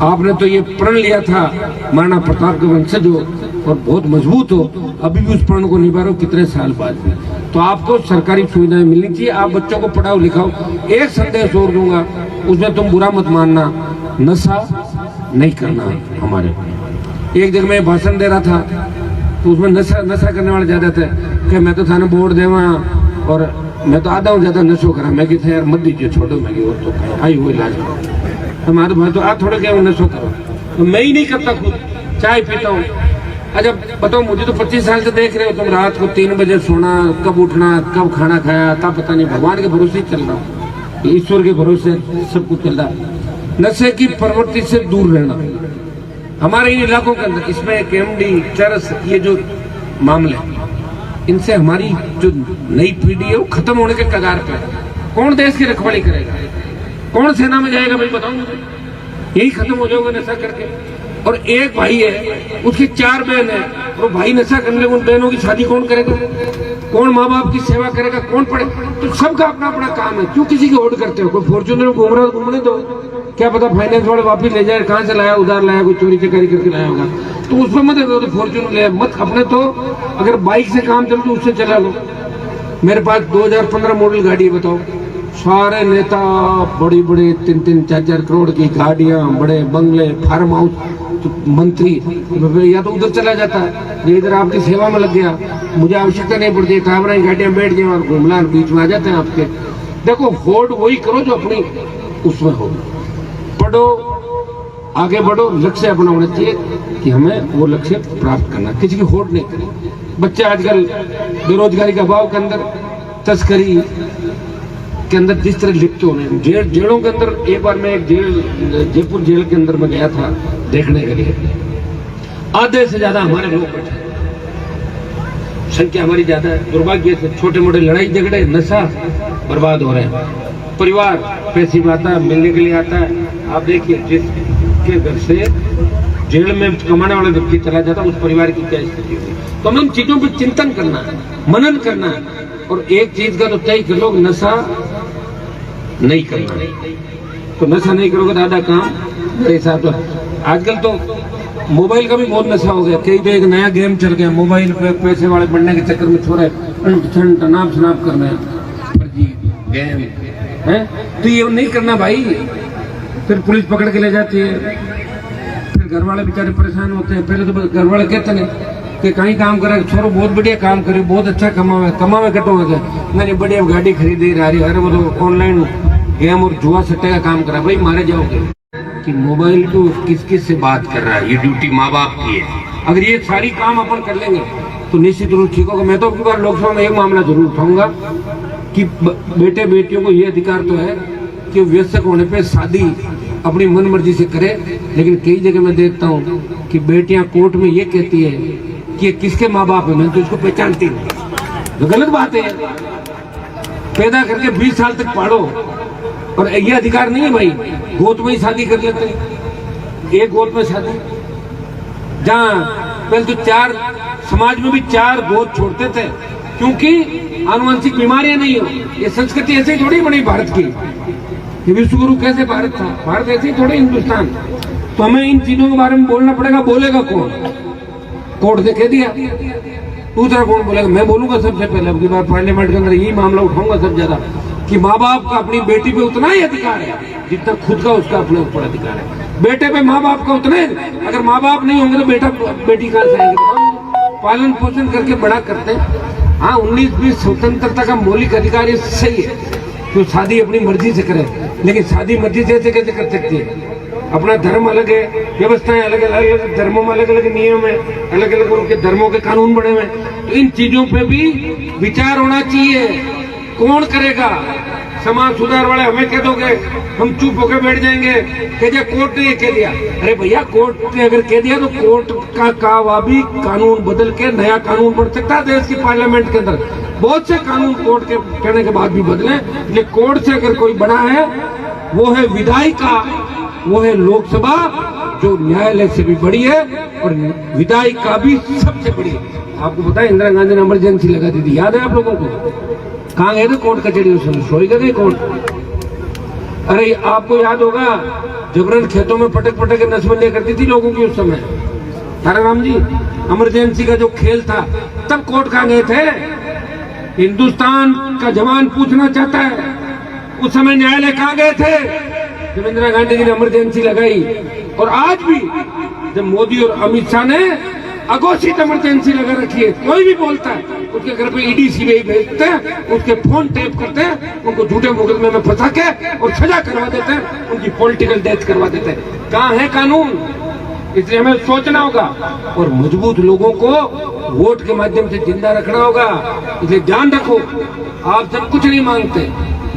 आपने तो ये प्रण लिया था महाराणा प्रताप के वंशज हो और बहुत मजबूत हो, अभी भी उस प्रण को निभा रहे हो कितने साल बाद भी। तो आपको सरकारी सुविधाएं मिलनी चाहिए। आप बच्चों को पढ़ाओ लिखाओ। एक संदेश और दूंगा, उसमें तुम बुरा मत मानना, नशा नहीं करना। हमारे एक जगह मैं भाषण दे रहा था तो उसमें नशा करने वाले ज्यादा थे कि मैं तो थाने बोर्ड देवा और मैं तो आधा हूँ ज्यादा नशो करा। मैं कहता यार मत दीजिए, छोड़ो। मैं और तो आई हुई इलाज करो। हमारे भाई तो थोड़े क्या नशो करो, तो मैं ही नहीं करता, खुद चाय पीता हूँ। अच्छा बताओ, मुझे तो 25 साल से देख रहे हो तुम। रात को 3 बजे सोना, कब उठना, कब खाना खाया, तब पता नहीं। भगवान के भरोसे ही चल रहा हूँ, ईश्वर के भरोसे सब कुछ चल रहा है। नशे की प्रवृत्ति से दूर रहना हमारे इन इलाकों के अंदर, इसमें केमडी, चरस, ये जो मामले, इनसे हमारी जो नई पीढ़ी है वो खत्म होने के कगार पे। कौन देश की रखवाली करेगा, कौन सेना में जाएगा भाई बताओ मुझे। यही खत्म हो जाओगे नशा करके। और एक भाई है, उसकी 4 बहन है, और भाई नशा करने उन बहनों की शादी कौन करेगा, कौन माँ बाप की सेवा करेगा, कौन पढ़े। तो सबका अपना अपना काम है। क्यों किसी की होड़ करते हो। कोई फॉर्च्यूनर में घूम रहा है, घूमने दो। क्या पता फाइनेंस वाले वापिस ले जाए, कहाँ से लाया, उधार लाया, कोई चोरी चकारी करके लाया होगा, तो उसमें मत दो। तो फॉर्च्यूनर ले मत। अपने तो अगर बाइक से काम चल तो उससे चला लो। मेरे पास 2015 मॉडल गाड़ी है, बताओ। सारे नेता बड़ी बड़ी 3-3, 4-4 करोड़ की गाड़ियां, बड़े बंगले, फार्म हाउस, तो मंत्री या तो उधर चला जाता है, इधर आपकी सेवा में लग गया। मुझे आवश्यकता नहीं पड़ती, कामरा गाड़ियां बैठ गए और घूमला बीच में आ जाते हैं आपके। देखो होड़ वही करो जो अपनी उसमें हो। पढ़ो, आगे बढ़ो, लक्ष्य अपना होना चाहिए कि हमें वो लक्ष्य प्राप्त करना, किसी की होड़ नहीं करें। बच्चे आजकल बेरोजगारी के अभाव के अंदर, तस्करी के अंदर जिस तरह लिप्त हो रहे हैं, जेलों के अंदर। एक बार मैं एक जयपुर जेल के अंदर में गया था देखने के लिए। आधे से ज्यादा हमारे लोग बैठे, संख्या हमारी ज्यादा है। दुर्भाग्य से छोटे मोटे लड़ाई झगड़े, नशा, बर्बाद हो रहे हैं। परिवार पैसे में आता है, मिलने के लिए आता है। आप देखिए जिसके घर से जेल में कमाने वाला व्यक्ति चला जाता है, उस परिवार की क्या स्थिति होगी। तो हमें इन चीजों पर चिंतन करना है, मनन करना है। और एक चीज का तो तय कर लो, नशा नहीं करना। तो नशा नहीं करोगे तो आधा काम मेरे हिसाब से। आजकल तो मोबाइल का भी बहुत नशा हो गया। कई तो एक नया गेम चल गया, मोबाइल पे पैसे वाले बनने के चक्कर में छोड़े नाम शनाप करना, फर्जी गेम है। तो ये नहीं करना भाई, फिर पुलिस पकड़ के ले जाती है, फिर घर वाले बेचारे परेशान होते हैं। पहले तो घर वाले कहते नहीं कि कहीं काम करे, छोरो बहुत बढ़िया काम करे, बहुत अच्छा कमावे कटो गए, मैंने बढ़िया गाड़ी खरीदी रही। अरे वो तो ऑनलाइन गेम और जुआ सट्टे का काम करा। भाई मारे जाओगे कि मोबाइल को किस किस से बात कर रहा है, ये ड्यूटी माँ बाप की है। अगर ये सारी काम अपन कर लेंगे तो निश्चित रूप ठीक होगा। मैं तो अपनी बार लोकसभा में एक मामला जरूर उठाऊंगा कि बेटे बेटियों को ये अधिकार तो है कि वयस्क होने पे शादी अपनी मन मर्जी से करे। लेकिन कई जगह मैं देखता हूँ कि बेटियां कोर्ट में ये कहती है कि ये किसके माँ बाप है, मैं तो इसको पहचानती नहीं। तो गलत बात है। पैदा करके 20 साल तक पालो, और ये अधिकार नहीं है भाई। गोद में ही शादी कर लेते हैं, एक गोद में शादी। जहाँ पहले तो 4 समाज में भी 4 गोद छोड़ते थे क्योंकि आनुवंशिक बीमारियां नहीं हो। ये संस्कृति ऐसे ही थोड़ी बनी भारत की। विश्व गुरु कैसे भारत था, भारत ऐसे ही थोड़े हिंदुस्तान। तो हमें इन चीजों के बारे में बोलना पड़ेगा। बोलेगा कौन? कोर्ट ने कह दिया, दूसरा कौन बोलेगा? मैं बोलूंगा सबसे पहले। अब की बार पार्लियामेंट के अंदर यही मामला उठाऊंगा सब ज्यादा कि माँ बाप का अपनी बेटी पे उतना ही अधिकार है जितना खुद का उसका अपने ऊपर अधिकार है। बेटे पे माँ बाप का उतना ही। अगर माँ बाप नहीं होंगे तो बेटा बेटी कहाँ से आएंगे? पालन पोषण करके बड़ा करते हैं। हाँ, 19-20 स्वतंत्रता का मौलिक अधिकार ये सही है, तो शादी अपनी मर्जी से करे। लेकिन शादी मर्जी से ऐसे कैसे कर सकती है? अपना धर्म अलग है, व्यवस्थाएं अलग अलग, धर्मों में अलग अलग नियम है, अलग अलग उनके धर्मों के कानून बने हुए। तो इन चीजों पे भी विचार होना चाहिए। कौन करेगा? समाज सुधार वाले हमें कह दोगे, हम चुप होकर बैठ जाएंगे कि जे कोर्ट ने कह दिया। अरे भैया, कोर्ट ने अगर कह दिया तो कोर्ट का कावा भी कानून बदल के नया कानून बन सकता है देश की पार्लियामेंट के अंदर। बहुत से कानून कोर्ट के कहने के बाद भी बदले, लेकिन कोर्ट से अगर कोई बना है वो है विधायिका, वो है लोकसभा, जो न्यायालय से भी बड़ी है और विधायिका भी सबसे बड़ी है। आपको पता है इंदिरा गांधी ने इमरजेंसी लगा दी थी, याद है आप लोगों को? कहाँ गए थे कोर्ट कचहरी उस समय? सोई गए कोर्ट। अरे आपको याद होगा जबरन खेतों में पटक पटक के नसबंदियां करती थी लोगों की उस समय। ताराराम जी, इमरजेंसी का जो खेल था, तब कोर्ट कहाँ गए थे? हिंदुस्तान का जवान पूछना चाहता है उस समय न्यायालय कहाँ गए थे जब इंदिरा गांधी जी ने इमरजेंसी लगाई? और आज भी जब मोदी और अमित शाह ने अघोषित इमरजेंसी लगा रखी है, कोई भी बोलता है उसके घर पे ईडी सीबीआई भेजते हैं, उसके फोन टेप करते हैं, उनको झूठे मुकदमे में फंसा के और सजा करवा देते हैं, उनकी पॉलिटिकल डेथ करवा देते हैं। कहाँ है कानून? इसलिए हमें सोचना होगा और मजबूत लोगों को वोट के माध्यम से जिंदा रखना होगा। इसलिए ध्यान रखो, आप सब कुछ नहीं मांगते,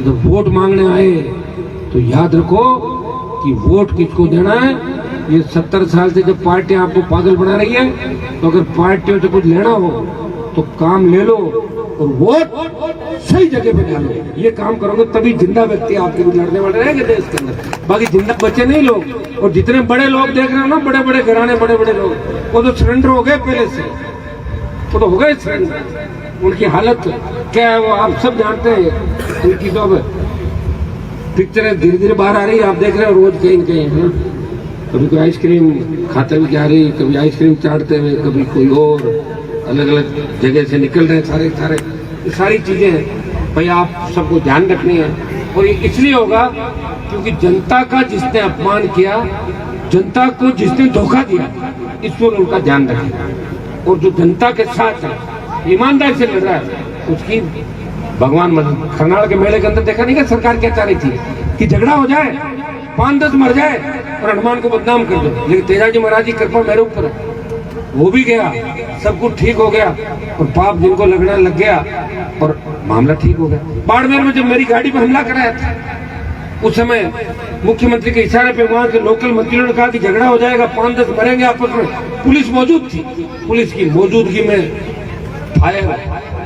जब वोट मांगने आए तो याद रखो कि वोट किसको देना है। ये 70 साल से जब पार्टी आपको पागल बना रही है, तो अगर पार्टियों से कुछ लेना हो तो काम ले लो और वोट सही जगह पे डालो। ये काम करोगे तभी जिंदा व्यक्ति आपके भी लड़ने वाले रहेंगे देश के अंदर, बाकी जिंदा बचे नहीं लोग। और जितने बड़े लोग देख रहे हो ना, बड़े बड़े घराने, बड़े बड़े लोग, वो तो सरेंडर हो गए पहले से, वो तो हो गए सरेंडर। उनकी हालत क्या है वो आप सब जानते हैं। उनकी तो अब पिक्चरें धीरे धीरे बाहर आ रही है, आप देख रहे हो रोज कहीं न कहीं। कभी कोई आइसक्रीम खाते हुए जा रही, कभी आइसक्रीम चाटते हुए, कभी कोई और अलग अलग जगह से निकल रहे हैं। सारी चीजें हैं भाई, आप सबको ध्यान रखनी है। और ये इसलिए होगा क्योंकि जनता का जिसने अपमान किया, जनता को जिसने धोखा दिया, इस पर उनका ध्यान रखें। और जो जनता के साथ है, ईमानदारी से लड़ रहा है, उसकी भगवान मदद। खरनाल के मेले के अंदर देखा नहीं कि सरकार क्या चाह रही थी कि झगड़ा हो जाए, 5-10 मर जाए और हनुमान को बदनाम कर दो। लेकिन तेजाजी महाराज की कृपा मेरे ऊपर है, वो भी गया, सब कुछ ठीक हो गया और पाप जिनको लगना लग गया और मामला ठीक हो गया। बाड़मेर में जब मेरी गाड़ी पर हमला कराया था, उस समय मुख्यमंत्री के इशारे पे वहां के लोकल मंत्रियों ने कहा कि झगड़ा हो जाएगा, 5-10 मरेंगे आपस में। पुलिस मौजूद थी, पुलिस की मौजूदगी में फायर,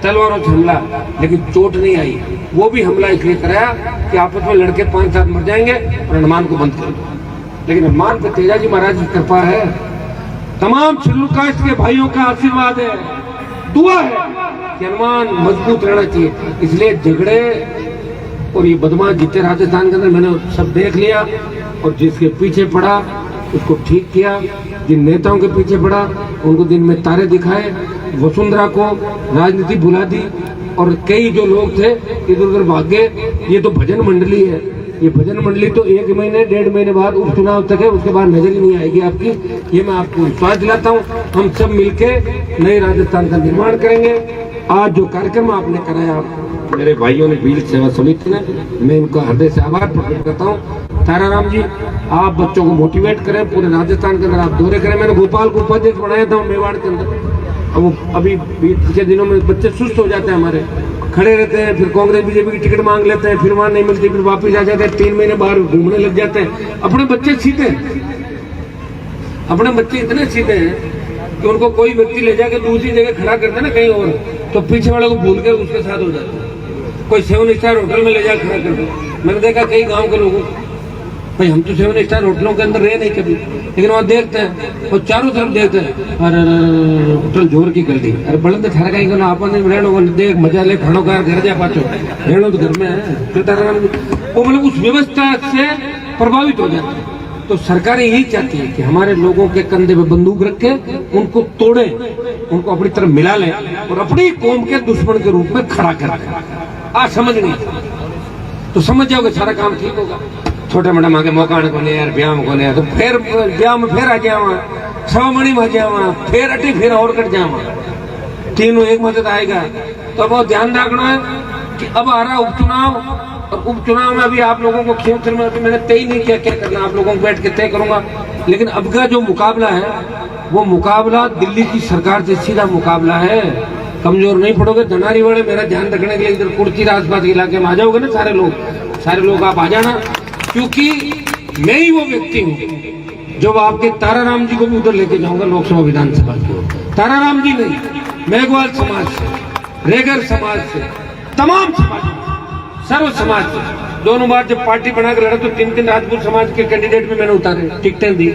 तलवारों से हमला, लेकिन चोट नहीं आई। वो भी हमला इसलिए कराया कि आपस में लड़के 5-7 मर जाएंगे और हनुमान को बंद कर दो। लेकिन हनुमान पे तेजाजी महाराज की कृपा है, तमाम शेड्यूल कास्ट के भाइयों का आशीर्वाद है, दुआ है कि हनुमान मजबूत रहना चाहिए। इसलिए झगड़े और ये बदमाश जीते राजस्थान के अंदर मैंने सब देख लिया, और जिसके पीछे पड़ा उसको ठीक किया, जिन नेताओं के पीछे पड़ा उनको दिन में तारे दिखाए, वसुंधरा को राजनीति भुला दी, और कई जो लोग थे इधर उधर भाग गए। ये तो भजन मंडली है, ये भजन मंडली तो 1 महीने 1.5 महीने बाद उपचुनाव तक है, उसके बाद नजर ही नहीं आएगी आपकी। ये मैं आपको विश्वास दिलाता हूँ। हम सब मिलके नए राजस्थान का निर्माण करेंगे। आज जो कार्यक्रम आपने कराया मेरे भाइयों ने, भील सेवा समिति ने, मैं इनका हृदय से आभार प्रकट करता हूँ। ताराराम जी, आप बच्चों को मोटिवेट करें, पूरे राजस्थान के अंदर आप दौरे करें। मैंने भोपाल को उपाध्यक्ष बनाया था मेवाड़ के अंदर, अब अभी पिछले दिनों में बच्चे सुस्त हो जाते हैं हमारे, खड़े रहते हैं, फिर कांग्रेस बीजेपी की टिकट मांग लेते हैं, फिर वहां नहीं मिलती, फिर वापस आ जाते हैं, 3 महीने बाहर घूमने लग जाते हैं। अपने बच्चे सीधे, अपने बच्चे इतने सीधे हैं कि उनको कोई व्यक्ति ले जाकर दूसरी जगह खड़ा करते ना कहीं और, तो पीछे वाले को भूल कर उसके साथ हो जाते हैं। कोई 7 स्टार होटल में ले जाकर खड़ा कर दो। मैंने देखा कई गाँव के लोगों, भाई हम तो 7 स्टार होटलों के अंदर रहे नहीं कभी, लेकिन वहाँ देखते हैं और चारों तरफ देखते हैं, अरे होटल जोर की गलती, अरे बड़े ठहरा कहीं को आपने देख मजा ले, खानो का घर जा पाचो, रहना तो घर में है। वो मतलब उस व्यवस्था से प्रभावित हो जाते हैं। तो सरकारें यही चाहती है कि हमारे लोगों के कंधे पे बंदूक रख के उनको तोड़े, उनको अपनी तरफ मिला लें और अपनी कौम के दुश्मन के रूप में खड़ा कर दें। आज समझ नहीं तो समझ जाओगे सारा काम ठीक होगा। छोटे मोटे मांगे मौका को नहीं यार, ब्याह को नहीं, तो फिर ब्याह में फिर आ जावा, 6 मणि में जावा, फिर अटी फिर और कट जावा, तीनों एक मदद आएगा। तो बहुत ध्यान रखना है कि अब आ रहा उपचुनाव, और उपचुनाव में अभी आप लोगों को क्षेत्र में अभी मैंने तय नहीं किया क्या करना, आप लोगों को बैठ के तय करूंगा। लेकिन अब का जो मुकाबला है वो मुकाबला दिल्ली की सरकार से सीधा मुकाबला है। कमजोर नहीं पड़ोगे। धनारी वाले मेरा ध्यान रखने के लिए इधर कुर्सी के आसपास के इलाके में आ जाओगे ना सारे लोग आप आ जाना, क्योंकि मैं ही वो व्यक्ति हूँ जो आपके ताराराम जी को भी उधर लेके जाऊंगा लोकसभा विधानसभा की। ताराराम जी नहीं, मेघवाल समाज से, रेगर समाज से, तमाम समाज, सर्व समाज से। दोनों बार जब पार्टी बना कर लड़ा तो 3 राजपूत समाज के कैंडिडेट भी मैंने उतारे, टिकटें दी,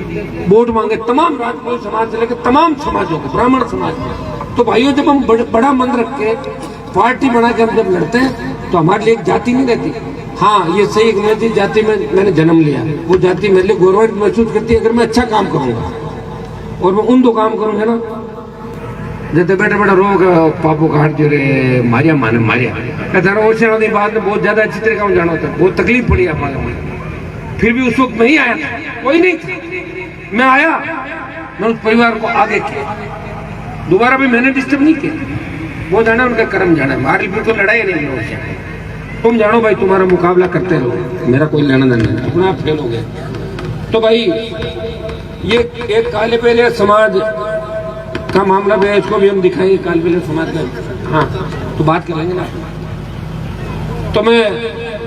वोट मांगे तमाम राजपूत समाज से लेकर तमाम समाजों को, ब्राह्मण समाज। तो भाइयों जब हम बड़ा मन रख के पार्टी बना के हम जब लड़ते हैं तो हमारे लिए एक जाति नहीं रहती। हाँ ये सही, मैं जिस जाति में मैंने जन्म लिया वो जाति मेरे लिए गौरव महसूस करती है अगर मैं अच्छा काम करूंगा। और मैं उन दो काम करूंगा ना, जैसे बेटा बेटा रोग पापो काट जो रे मारिया माने मारिया ओसे बाद में बहुत ज्यादा अच्छी तरीके से जाना होता, बहुत तकलीफ पड़ी आप। फिर भी उस वक्त मैं ही आया था, कोई नहीं था, मैं आया, मैं उस परिवार को आगे किया, दोबारा भी मैंने डिस्टर्ब नहीं किया। वो जाना उनका कर्म जाना, हमारी बिल्कुल लड़ाई नहीं है। तुम जानो भाई, तुम्हारा मुकाबला करते रहो, मेरा कोई लेना देना नहीं, अपना आप फेल हो गए। तो भाई ये एक काले पहले समाज का मामला भी है, इसको भी हम दिखाएंगे काले पहले समाज का। हाँ तो बात करेंगे ना। तो मैं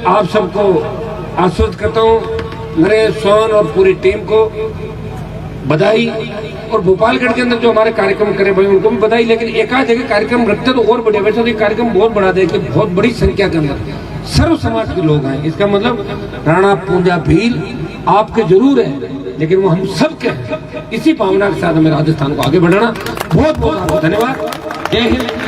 आप सबको आश्वस्त करता हूँ, नरेश, सोहन और पूरी टीम को बधाई। और भोपालगढ़ के अंदर जो हमारे कार्यक्रम करे भाई उनको भी बधाई, लेकिन एक आध जगह कार्यक्रम रखते तो और बढ़िया। वैसे तो ये कार्यक्रम बहुत बड़ा दे कि बहुत बड़ी संख्या के अंदर सर्व समाज के लोग हैं। इसका मतलब राणा, पूंजा, भील आपके जरूर है, लेकिन वो हम सब के हैं। इसी भावना के साथ हमें राजस्थान को आगे बढ़ाना। बहुत बहुत धन्यवाद। जय हिंद।